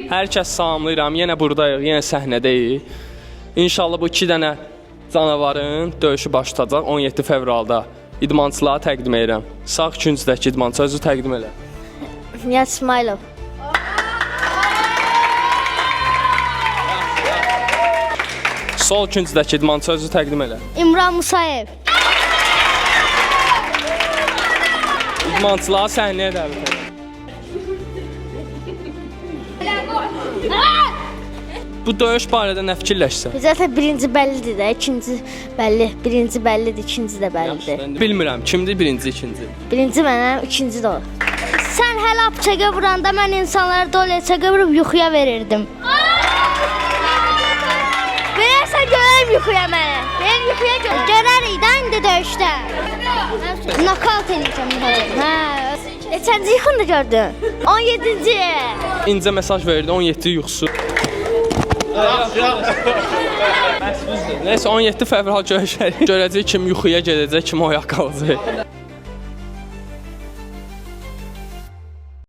Hər kəs salamlayıram. Yenə buradayıq, yenə səhnədəyik. İnşallah bu 2 dənə canavarın döyüşü başlayacaq 17 fevralda. İdmançılara təqdim edirəm. Sağ küncdəki idmançı özü təqdim elə. Nihat İsmailov. Sol küncdəki idmançı özü təqdim elə. İmran Musayev. İdmançıları səhnəyə dəvət edirəm. Bu döyüş barədə nə fikirləşsən? Zaten birinci bəllidir də, ikinci bəlli. Birinci bəllidir, ikinci də bəllidir. Bilmirəm, kimdir birinci, ikinci? Birinci mənəm, ikinci də o. Sən hələ apçaqa vuranda mən insanları dolu çaqa vurub yuxuya verirdim. Verərsən görərəm yuxuya mənə. Benim yuxuya görərik də indi döyüşdə. Nakavt eləyəcəm. Hə. Neçənci yuxunu gördün? 17-ci. İncə mesaj verdi, 17 yuxusu. Neyse 17 fevral görüşərik. Görəcək kim yuxuya gedəcək, kim oyaq qalacaq.